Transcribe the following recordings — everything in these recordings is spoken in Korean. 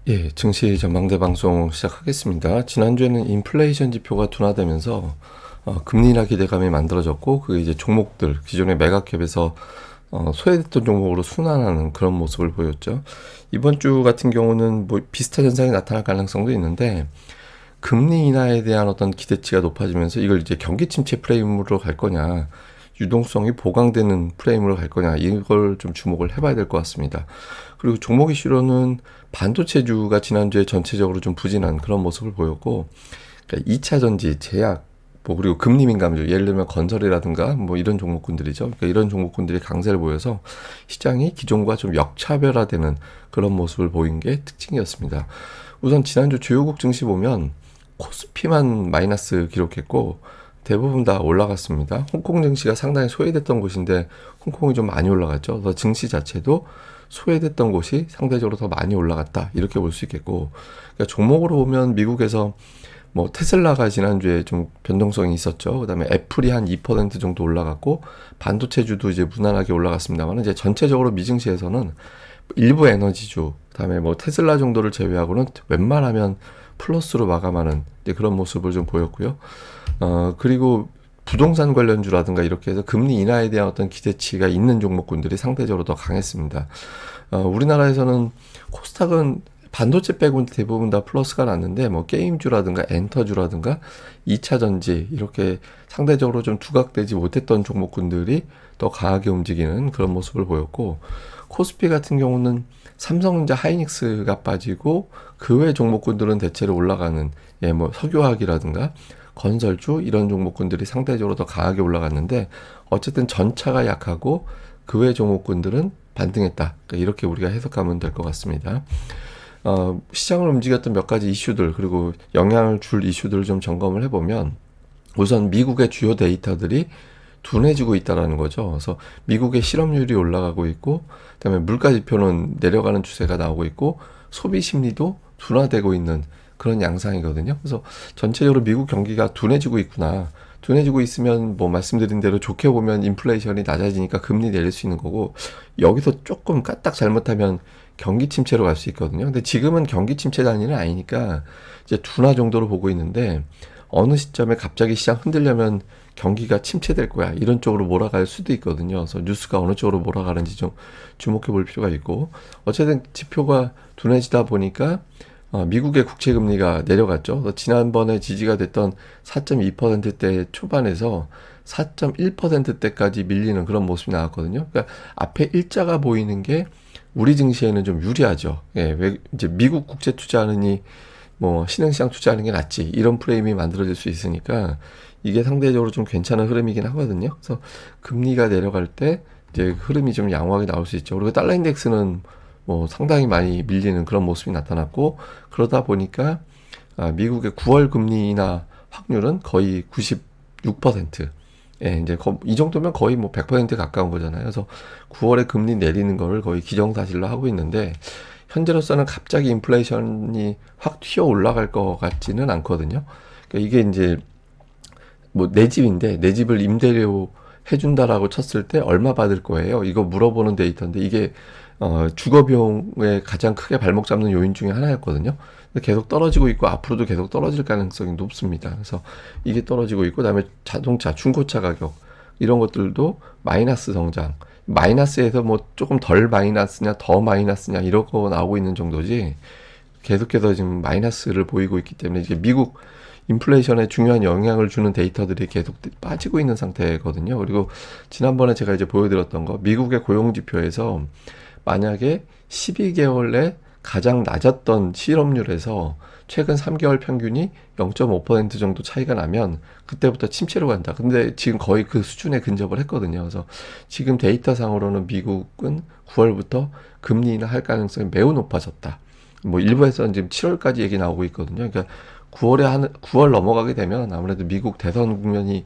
예, 증시 전망대 방송 시작하겠습니다. 지난주에는 인플레이션 지표가 둔화되면서 금리 인하 기대감이 만들어졌고, 그게 이제 종목들, 기존의 매각캡에서 소외됐던 종목으로 순환하는 그런 모습을 보였죠. 이번 주 같은 경우는 뭐 비슷한 현상이 나타날 가능성도 있는데, 금리 인하에 대한 어떤 기대치가 높아지면서 이걸 이제 경기 침체 프레임으로 갈 거냐, 유동성이 보강되는 프레임으로 갈 거냐, 이걸 좀 주목을 해봐야 될 것 같습니다. 그리고 종목 이슈로는 반도체주가 지난주에 전체적으로 좀 부진한 그런 모습을 보였고, 그러니까 2차 전지, 제약, 뭐 그리고 금리 민감주, 예를 들면 건설이라든가 뭐 이런 종목군들이죠. 그러니까 이런 종목군들이 강세를 보여서 시장이 기존과 좀 역차별화되는 그런 모습을 보인 게 특징이었습니다. 우선 지난주 주요국 증시 보면 코스피만 마이너스 기록했고 대부분 다 올라갔습니다. 홍콩 증시가 상당히 소외됐던 곳인데 홍콩이 좀 많이 올라갔죠. 그래서 증시 자체도 소외됐던 곳이 상대적으로 더 많이 올라갔다, 이렇게 볼 수 있겠고, 그러니까 종목으로 보면 미국에서 뭐 테슬라가 지난주에 좀 변동성이 있었죠. 그다음에 애플이 한 2% 정도 올라갔고 반도체주도 이제 무난하게 올라갔습니다만, 이제 전체적으로 미증시에서는 일부 에너지주, 그다음에 뭐 테슬라 정도를 제외하고는 웬만하면 플러스로 마감하는 이제 그런 모습을 좀 보였고요. 그리고 부동산 관련주라든가 이렇게 해서 금리 인하에 대한 어떤 기대치가 있는 종목군들이 상대적으로 더 강했습니다. 우리나라에서는 코스닥은 반도체 빼고는 대부분 다 플러스가 났는데, 뭐 게임주라든가 엔터주라든가 2차 전지 이렇게 상대적으로 좀 두각되지 못했던 종목군들이 더 강하게 움직이는 그런 모습을 보였고, 코스피 같은 경우는 삼성전자, 하이닉스가 빠지고 그 외 종목군들은 대체로 올라가는, 예, 뭐 석유화학이라든가 건설주 이런 종목군들이 상대적으로 더 강하게 올라갔는데, 어쨌든 전차가 약하고 그 외 종목군들은 반등했다, 그러니까 이렇게 우리가 해석하면 될 것 같습니다. 시장을 움직였던 몇 가지 이슈들, 그리고 영향을 줄 이슈들을 좀 점검을 해보면, 우선 미국의 주요 데이터들이 둔해지고 있다라는 거죠. 그래서 미국의 실업률이 올라가고 있고, 그다음에 물가 지표는 내려가는 추세가 나오고 있고, 소비 심리도 둔화되고 있는 그런 양상이거든요. 그래서 전체적으로 미국 경기가 둔해지고 있구나. 둔해지고 있으면 뭐 말씀드린 대로 좋게 보면 인플레이션이 낮아지니까 금리 내릴 수 있는 거고, 여기서 조금 까딱 잘못하면 경기 침체로 갈 수 있거든요. 근데 지금은 경기 침체 단위는 아니니까 이제 둔화 정도로 보고 있는데, 어느 시점에 갑자기 시장 흔들려면 경기가 침체될 거야, 이런 쪽으로 몰아갈 수도 있거든요. 그래서 뉴스가 어느 쪽으로 몰아가는지 좀 주목해 볼 필요가 있고, 어쨌든 지표가 둔해지다 보니까 미국의 국채 금리가 내려갔죠. 지난번에 지지가 됐던 4.2%대 초반에서 4.1%대까지 밀리는 그런 모습이 나왔거든요. 그러니까 앞에 일자가 보이는 게 우리 증시에는 좀 유리하죠. 예, 왜 이제 미국 국채 투자하느니 뭐 신흥시장 투자하는 게 낫지, 이런 프레임이 만들어질 수 있으니까 이게 상대적으로 좀 괜찮은 흐름이긴 하거든요. 그래서 금리가 내려갈 때 이제 흐름이 좀 양호하게 나올 수 있죠. 그리고 달러 인덱스는 뭐 상당히 많이 밀리는 그런 모습이 나타났고, 그러다 보니까 미국의 9월 금리 인하 확률은 거의 96%. 예, 이제 이 정도면 거의 뭐 100% 가까운 거잖아요. 그래서 9월에 금리 내리는 거를 거의 기정사실로 하고 있는데, 현재로서는 갑자기 인플레이션이 확 튀어 올라갈 것 같지는 않거든요. 그러니까 이게 이제 뭐 내 집인데 내 집을 임대료 해준다라고 쳤을 때 얼마 받을 거예요, 이거 물어보는 데이터인데, 이게 주거 비용에 가장 크게 발목 잡는 요인 중에 하나였거든요. 근데 계속 떨어지고 있고 앞으로도 계속 떨어질 가능성이 높습니다. 그래서 이게 떨어지고 있고, 그다음에 자동차, 중고차 가격 이런 것들도 마이너스 성장. 마이너스에서 뭐 조금 덜 마이너스냐 더 마이너스냐 이러고 나오고 있는 정도지, 계속해서 지금 마이너스를 보이고 있기 때문에 이제 미국 인플레이션에 중요한 영향을 주는 데이터들이 계속 빠지고 있는 상태거든요. 그리고 지난번에 제가 이제 보여드렸던 거, 미국의 고용지표에서 만약에 12개월 내 가장 낮았던 실업률에서 최근 3개월 평균이 0.5% 정도 차이가 나면 그때부터 침체로 간다. 근데 지금 거의 그 수준에 근접을 했거든요. 그래서 지금 데이터상으로는 미국은 9월부터 금리 인하할 가능성이 매우 높아졌다. 뭐 일부에서는 지금 7월까지 얘기 나오고 있거든요. 그러니까 9월 넘어가게 되면 아무래도 미국 대선 국면이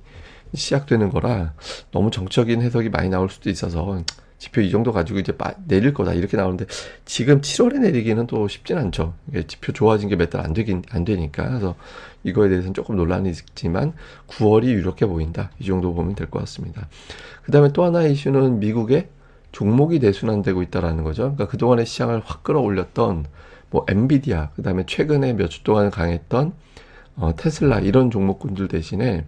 시작되는 거라 너무 정적인 해석이 많이 나올 수도 있어서 지표 이 정도 가지고 이제 내릴 거다, 이렇게 나오는데, 지금 7월에 내리기는 또 쉽진 않죠. 이게 지표 좋아진 게 몇 달 안 되니까. 그래서 이거에 대해서는 조금 논란이 있지만 9월이 유력해 보인다, 이 정도 보면 될 것 같습니다. 그 다음에 또 하나의 이슈는 미국의 종목이 대순환되고 있다라는 거죠. 그러니까 그동안의 시장을 확 끌어올렸던 뭐 엔비디아, 그다음에 최근에 몇 주 동안 강했던 테슬라 이런 종목군들 대신에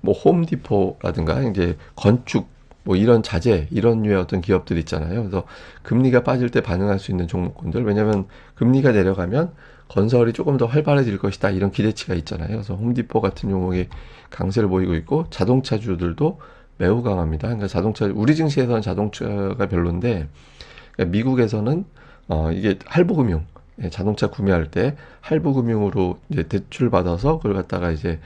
뭐 홈디포라든가 이제 건축 뭐 이런 자재 이런 류의 어떤 기업들 있잖아요. 그래서 금리가 빠질 때 반응할 수 있는 종목군들. 왜냐면 금리가 내려가면 건설이 조금 더 활발해질 것이다 이런 기대치가 있잖아요. 그래서 홈디포 같은 종목이 강세를 보이고 있고 자동차주들도 매우 강합니다. 그러니까 자동차 우리 증시에서는 자동차가 별론데 그러니까 미국에서는 이게 할부금융 자동차 구매할 때 할부금융으로 이제 대출 받아서 그걸 갖다가 이제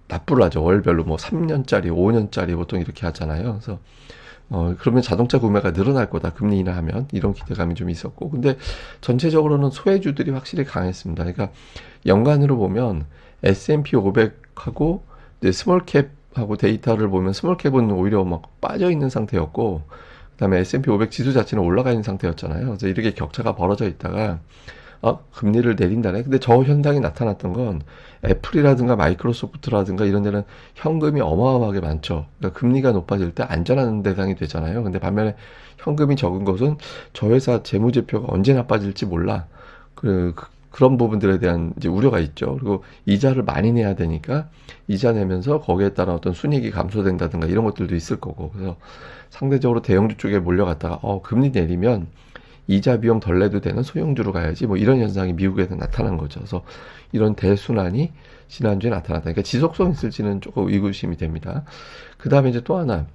납부를 하죠. 월별로 뭐 3년짜리, 5년짜리 보통 이렇게 하잖아요. 그래서 그러면 자동차 구매가 늘어날 거다. 금리 인하하면 이런 기대감이 좀 있었고. 근데 전체적으로는 소외주들이 확실히 강했습니다. 그러니까 연간으로 보면 S&P 500하고 이제 스몰캡하고 데이터를 보면 스몰캡은 오히려 막 빠져 있는 상태였고 그다음에 S&P 500 지수 자체는 올라가 있는 상태였잖아요. 그래서 이렇게 격차가 벌어져 있다가 금리를 내린다네. 근데 저 현상이 나타났던 건 애플이라든가 마이크로소프트라든가 이런 데는 현금이 어마어마하게 많죠. 그러니까 금리가 높아질 때 안전한 대상이 되잖아요. 근데 반면에 현금이 적은 것은 저 회사 재무제표가 언제 나빠질지 몰라. 그런 부분들에 대한 이제 우려가 있죠. 그리고 이자를 많이 내야 되니까 이자 내면서 거기에 따라 어떤 순이익이 감소된다든가 이런 것들도 있을 거고. 그래서 상대적으로 대형주 쪽에 몰려갔다가 금리 내리면 이자 비용 덜 내도 되는 소형주로 가야지 뭐 이런 현상이 미국에서 나타난 거죠. 그래서 이런 대순환이 지난주에 나타났다. 그러니까 지속성 있을지는 조금 의구심이 됩니다. 그 다음에 이제 또 하나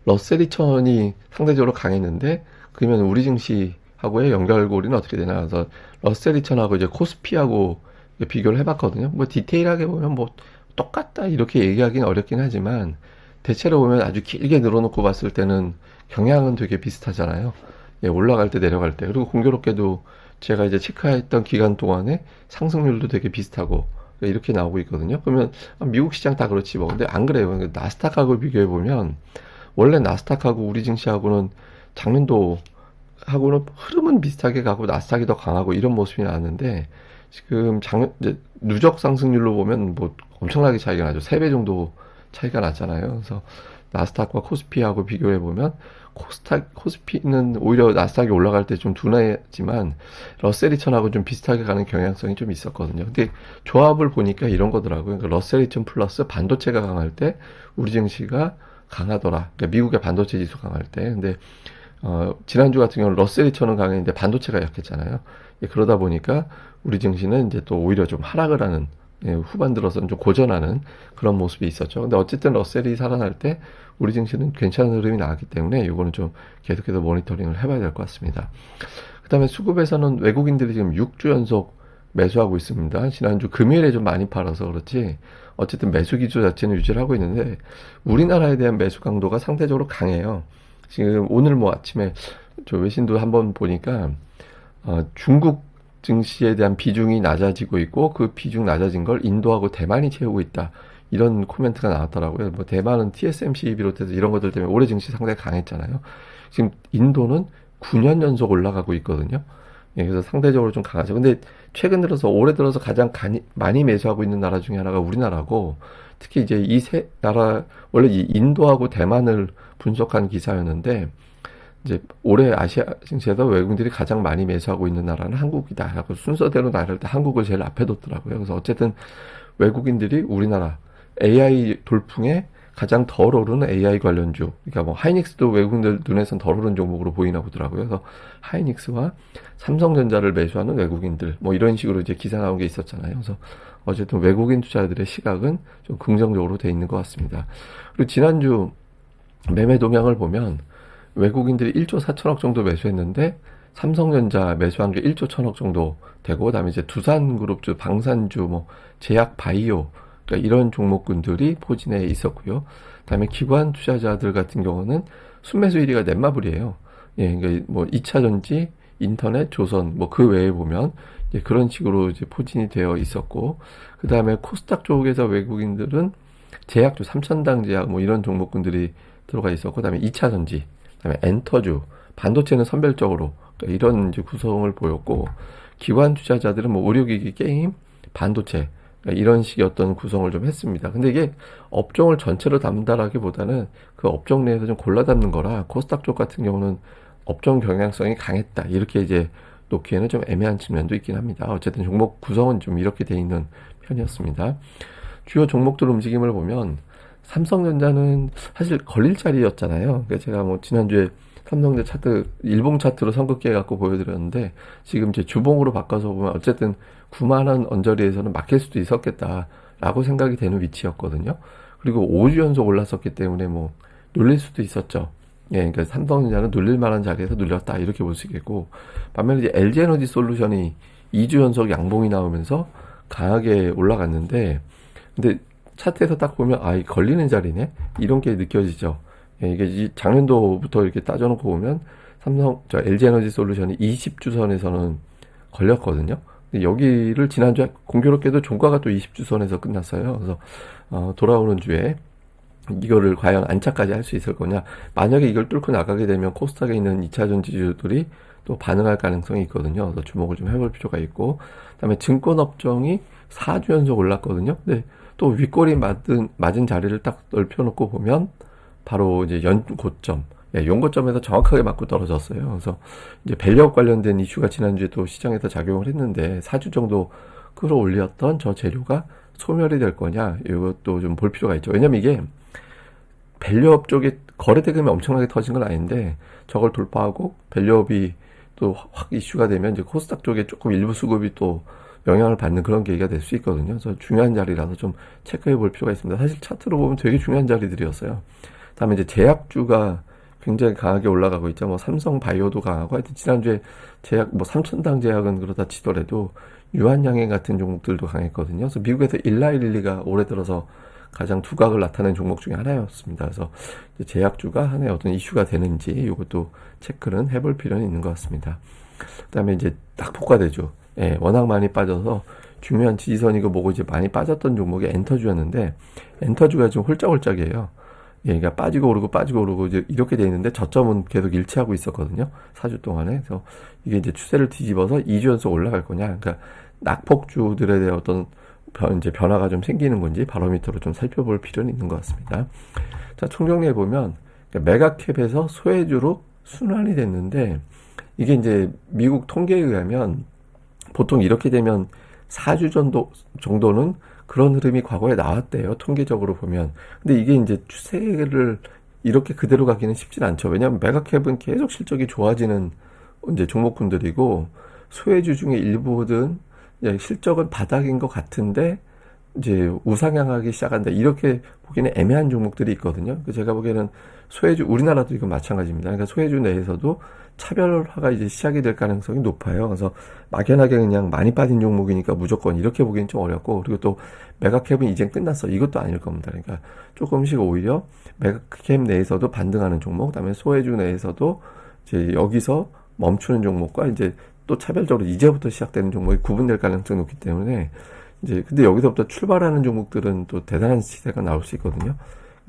러셀 2000이 상대적으로 강했는데 그러면 우리 증시하고의 연결고리는 어떻게 되나. 그래서 러셀 2000하고 이제 코스피하고 비교를 해봤거든요. 뭐 디테일하게 보면 뭐 똑같다 이렇게 얘기하기는 어렵긴 하지만 대체로 보면 아주 길게 늘어놓고 봤을 때는 경향은 되게 비슷하잖아요. 올라갈 때 내려갈 때. 그리고 공교롭게도 제가 이제 체크했던 기간 동안에 상승률도 되게 비슷하고 이렇게 나오고 있거든요. 그러면 미국 시장 다 그렇지 뭐. 근데 안 그래요. 나스닥하고 비교해 보면 원래 나스닥하고 우리 증시하고는 작년도 하고는 흐름은 비슷하게 가고 나스닥이 더 강하고 이런 모습이 나왔는데 지금 작년 이제 누적 상승률로 보면 뭐 엄청나게 차이가 나죠. 3배 정도 차이가 났잖아요. 그래서 나스닥과 코스피하고 비교해 보면 코스피는 오히려 나스닥이 올라갈 때 좀 둔하지만 러셀 2000하고 좀 비슷하게 가는 경향성이 좀 있었거든요. 근데 조합을 보니까 이런 거더라고요. 그러니까 러셀 2000 플러스 반도체가 강할 때 우리 증시가 강하더라. 그러니까 미국의 반도체 지수 강할 때. 근데 지난주 같은 경우는 러셀 2000은 강했는데 반도체가 약했잖아요. 그러다 보니까 우리 증시는 이제 또 오히려 좀 하락을 하는 후반 들어서는 좀 고전하는 그런 모습이 있었죠. 근데 어쨌든 러셀이 살아날 때 우리 증시는 괜찮은 흐름이 나왔기 때문에 이거는 좀 계속해서 모니터링을 해봐야 될 것 같습니다. 그 다음에 수급에서는 외국인들이 지금 6주 연속 매수하고 있습니다. 지난주 금요일에 좀 많이 팔아서 그렇지 어쨌든 매수 기조 자체는 유지를 하고 있는데 우리나라에 대한 매수 강도가 상대적으로 강해요. 지금 오늘 뭐 아침에 저 외신도 한번 보니까 중국 증시에 대한 비중이 낮아지고 있고 그 비중 낮아진 걸 인도하고 대만이 채우고 있다. 이런 코멘트가 나왔더라고요. 뭐 대만은 TSMC 비롯해서 이런 것들 때문에 올해 증시 상당히 강했잖아요. 지금 인도는 9년 연속 올라가고 있거든요. 그래서 상대적으로 좀 강하죠. 근데 최근 들어서 올해 들어서 가장 많이 매수하고 있는 나라 중에 하나가 우리나라고 특히 이제 이 세 나라 원래 이 인도하고 대만을 분석한 기사였는데 이제 올해 아시아 증시에서 외국인들이 가장 많이 매수하고 있는 나라는 한국이다. 하고 순서대로 나를 때 한국을 제일 앞에 뒀더라고요. 그래서 어쨌든 외국인들이 우리나라 AI 돌풍에 가장 덜 오르는 AI 관련주. 그러니까 뭐 하이닉스도 외국인들 눈에선 덜 오른 종목으로 보이나 보더라고요. 그래서 하이닉스와 삼성전자를 매수하는 외국인들. 뭐 이런 식으로 이제 기사 나온 게 있었잖아요. 그래서 어쨌든 외국인 투자자들의 시각은 좀 긍정적으로 돼 있는 것 같습니다. 그리고 지난주 매매 동향을 보면 외국인들이 1조 4천억 정도 매수했는데 삼성전자 매수한 게 1조 1천억 정도 되고 그다음에 이제 두산그룹주, 방산주, 뭐 제약 바이오 그러니까 이런 종목군들이 포진해 있었고요. 그다음에 기관 투자자들 같은 경우는 순매수 1위가 넷마블이에요. 그러니까 뭐 2차 전지, 인터넷, 조선 뭐 그 외에 보면 그런 식으로 이제 포진이 되어 있었고 그다음에 코스닥 쪽에서 외국인들은 제약주, 삼천당 제약 뭐 이런 종목군들이 들어가 있었고 그다음에 2차 전지 그다음에 엔터주, 반도체는 선별적으로 이런 이제 구성을 보였고 기관 투자자들은 뭐 의료기기, 게임, 반도체 이런 식의 어떤 구성을 좀 했습니다. 근데 이게 업종을 전체로 담다라기보다는 그 업종 내에서 좀 골라 담는 거라 코스닥 쪽 같은 경우는 업종 경향성이 강했다 이렇게 이제 놓기에는 좀 애매한 측면도 있긴 합니다. 어쨌든 종목 구성은 좀 이렇게 돼 있는 편이었습니다. 주요 종목들 움직임을 보면 삼성전자는 사실 걸릴 자리였잖아요. 그러니까 제가 뭐 지난주에 삼성전자 차트 일봉 차트로 선긋기 해갖고 보여드렸는데 지금 제 주봉으로 바꿔서 보면 어쨌든 9만 원 언저리에서는 막힐 수도 있었겠다라고 생각이 되는 위치였거든요. 그리고 5주 연속 올랐었기 때문에 뭐 눌릴 수도 있었죠. 예, 그러니까 삼성전자는 눌릴 만한 자리에서 눌렸다 이렇게 볼 수 있겠고, 반면에 이제 LG에너지 솔루션이 2주 연속 양봉이 나오면서 강하게 올라갔는데, 근데 차트에서 딱 보면 이 걸리는 자리네 이런 게 느껴지죠. 예, 이게 작년도부터 이렇게 따져놓고 보면 LG에너지 솔루션이 20주선에서는 걸렸거든요. 근데 여기를 지난주에 공교롭게도 종가가 또 20주선에서 끝났어요. 그래서 돌아오는 주에 이거를 과연 안착까지 할 수 있을 거냐. 만약에 이걸 뚫고 나가게 되면 코스닥에 있는 2차전 지주들이 또 반응할 가능성이 있거든요. 그래서 주목을 좀 해볼 필요가 있고, 그다음에 증권업종이 4주 연속 올랐거든요. 근데 또 윗꼬리 맞은 자리를 딱 넓혀놓고 보면 바로 이제 연고점, 연고점에서 정확하게 맞고 떨어졌어요. 그래서 이제 밸류업 관련된 이슈가 지난주에 또 시장에서 작용을 했는데 4주 정도 끌어올렸던 저 재료가 소멸이 될 거냐, 이것도 좀 볼 필요가 있죠. 왜냐면 이게 밸류업 쪽에 거래 대금이 엄청나게 터진 건 아닌데 저걸 돌파하고 밸류업이 또 확 이슈가 되면 이제 코스닥 쪽에 조금 일부 수급이 또 영향을 받는 그런 계기가 될 수 있거든요. 그래서 중요한 자리라서 좀 체크해 볼 필요가 있습니다. 사실 차트로 보면 되게 중요한 자리들이었어요. 다음에 이제 제약주가 굉장히 강하게 올라가고 있죠. 뭐 삼성 바이오도 강하고, 하여튼 지난주에 제약, 뭐 삼천당 제약은 그렇다 치더라도 유한양행 같은 종목들도 강했거든요. 그래서 미국에서 일라일리가 올해 들어서 가장 두각을 나타낸 종목 중에 하나였습니다. 그래서 제약주가 하나의 어떤 이슈가 되는지 이것도 체크는 해볼 필요는 있는 것 같습니다. 그다음에 이제 낙폭과대주, 워낙 많이 빠져서 중요한 지지선이고 뭐고 이제 많이 빠졌던 종목이 엔터주였는데, 엔터주가 좀 홀짝홀짝이에요. 그러니까 빠지고 오르고 이제 이렇게 돼 있는데 저점은 계속 일치하고 있었거든요. 4주 동안에. 그래서 이게 이제 추세를 뒤집어서 2주 연속 올라갈 거냐. 그러니까 낙폭주들에 대한 어떤 이제 변화가 좀 생기는 건지 바로미터로 좀 살펴볼 필요는 있는 것 같습니다. 자, 총정리해 보면 메가캡에서 소외주로 순환이 됐는데, 이게 이제 미국 통계에 의하면 보통 이렇게 되면 4주 정도는 그런 흐름이 과거에 나왔대요. 통계적으로 보면. 근데 이게 이제 추세를 이렇게 그대로 가기는 쉽진 않죠. 왜냐하면 메가캡은 계속 실적이 좋아지는 이제 종목군들이고, 소외주 중에 일부든 실적은 바닥인 것 같은데 이제 우상향하기 시작한다, 이렇게 보기에는 애매한 종목들이 있거든요. 제가 보기에는 소외주, 우리나라도 이건 마찬가지입니다. 그러니까 소외주 내에서도 차별화가 이제 시작이 될 가능성이 높아요. 그래서 막연하게 그냥 많이 빠진 종목이니까 무조건 이렇게 보기엔 좀 어렵고, 그리고 또 메가캡은 이제 끝났어, 이것도 아닐 겁니다. 그러니까 조금씩 오히려 메가캡 내에서도 반등하는 종목, 그다음에 소외주 내에서도 이제 여기서 멈추는 종목과 이제 또 차별적으로 이제부터 시작되는 종목이 구분될 가능성이 높기 때문에, 이제 근데 여기서부터 출발하는 종목들은 또 대단한 시세가 나올 수 있거든요.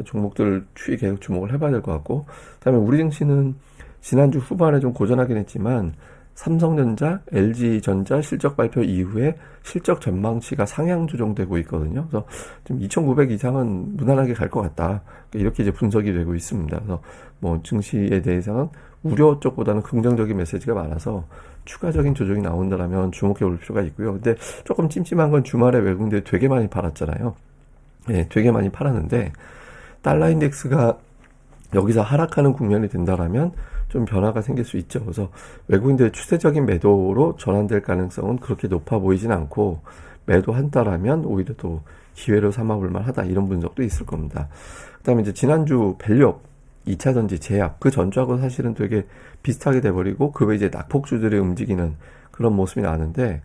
종목들 추이 계속 주목을 해봐야 될 것 같고, 그다음에 우리 증시는 지난주 후반에 좀 고전하긴 했지만 삼성전자, LG전자 실적 발표 이후에 실적 전망치가 상향 조정되고 있거든요. 그래서 지금 2,900 이상은 무난하게 갈 것 같다, 이렇게 이제 분석이 되고 있습니다. 그래서 뭐 증시에 대해서는 우려 쪽보다는 긍정적인 메시지가 많아서 추가적인 조정이 나온다면 주목해 볼 필요가 있고요. 근데 조금 찜찜한 건 주말에 외국인들이 되게 많이 팔았잖아요. 되게 많이 팔았는데 달러 인덱스가 여기서 하락하는 국면이 된다라면 좀 변화가 생길 수 있죠. 그래서 외국인들의 추세적인 매도로 전환될 가능성은 그렇게 높아 보이진 않고, 매도한다라면 오히려 또 기회로 삼아볼 만하다, 이런 분석도 있을 겁니다. 그다음에 이제 지난주 밸류업 2차전지 제약, 그 전주하고 사실은 되게 비슷하게 돼버리고 그 외에 이제 낙폭주들이 움직이는 그런 모습이 나는데,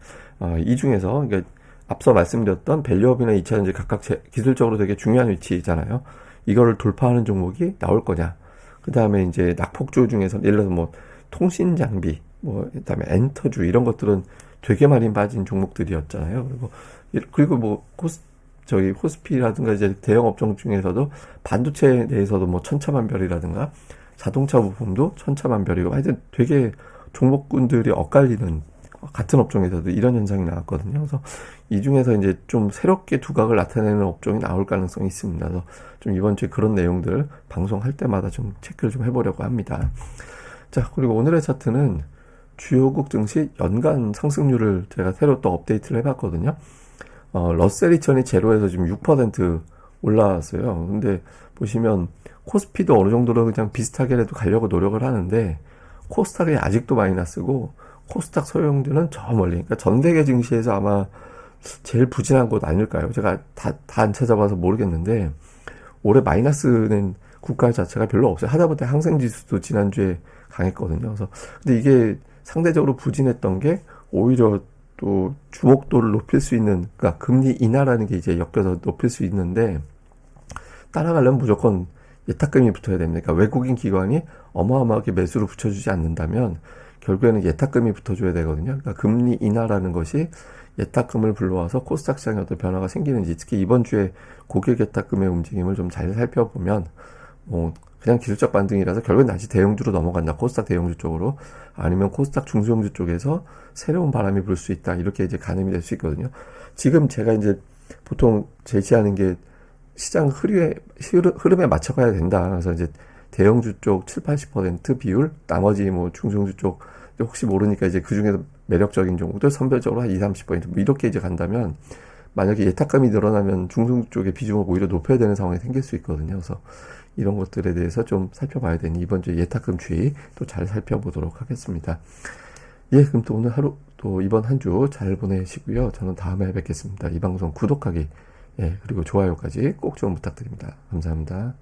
이 중에서 그러니까 앞서 말씀드렸던 밸류업이나 2차전지 각각 기술적으로 되게 중요한 위치잖아요. 이거를 돌파하는 종목이 나올 거냐. 그 다음에 이제 낙폭주 중에서 예를 들어서 뭐 통신 장비, 뭐 그다음에 엔터주, 이런 것들은 되게 많이 빠진 종목들이었잖아요. 그리고 뭐 호스피라든가 이제 대형 업종 중에서도 반도체 내에서도 뭐 천차만별이라든가 자동차 부품도 천차만별이고, 하여튼 되게 종목군들이 엇갈리는, 같은 업종에서도 이런 현상이 나왔거든요. 그래서 이 중에서 이제 좀 새롭게 두각을 나타내는 업종이 나올 가능성이 있습니다. 그래서 좀 이번 주에 그런 내용들 방송할 때마다 좀 체크를 좀 해보려고 합니다. 자, 그리고 오늘의 차트는 주요국 증시 연간 상승률을 제가 새로 또 업데이트를 해봤거든요. 러셀 2000이 제로에서 지금 6% 올라왔어요. 근데 보시면 코스피도 어느 정도로 그냥 비슷하게라도 가려고 노력을 하는데 코스닥이 아직도 마이너스고 코스닥 소형주는 저 멀리, 그러니까 전 세계 증시에서 아마 제일 부진한 곳 아닐까요? 제가 다 안 찾아봐서 모르겠는데 올해 마이너스는 국가 자체가 별로 없어요. 하다못해 항생지수도 지난주에 강했거든요. 그래서 근데 이게 상대적으로 부진했던 게 오히려 또 주목도를 높일 수 있는, 그러니까 금리 인하라는 게 이제 엮여서 높일 수 있는데 따라가려면 무조건 예탁금이 붙어야 됩니다. 그러니까 외국인 기관이 어마어마하게 매수를 붙여주지 않는다면 결국에는 예탁금이 붙어줘야 되거든요. 그러니까 금리 인하라는 것이 예탁금을 불러와서 코스닥 시장에 어떤 변화가 생기는지, 특히 이번 주에 고객 예탁금의 움직임을 좀 잘 살펴보면 그냥 기술적 반등이라서 결국엔 다시 대형주로 넘어간다. 코스닥 대형주 쪽으로. 아니면 코스닥 중소형주 쪽에서 새로운 바람이 불 수 있다. 이렇게 이제 가늠이 될 수 있거든요. 지금 제가 이제 보통 제시하는 게 시장 흐름에 맞춰가야 된다. 그래서 이제 대형주 쪽 7, 80% 비율, 나머지 뭐 중소형주 쪽 혹시 모르니까 이제 그 중에서 매력적인 종목들 선별적으로 한 2, 30% 뭐 이렇게 이제 간다면 만약에 예탁감이 늘어나면 중소형주 쪽의 비중을 오히려 높여야 되는 상황이 생길 수 있거든요. 그래서 이런 것들에 대해서 좀 살펴봐야 되니 이번 주에 예탁금 주의 또 잘 살펴보도록 하겠습니다. 예, 그럼 또 오늘 하루 또 이번 한 주 잘 보내시고요. 저는 다음에 뵙겠습니다. 이 방송 구독하기, 예, 그리고 좋아요까지 꼭 좀 부탁드립니다. 감사합니다.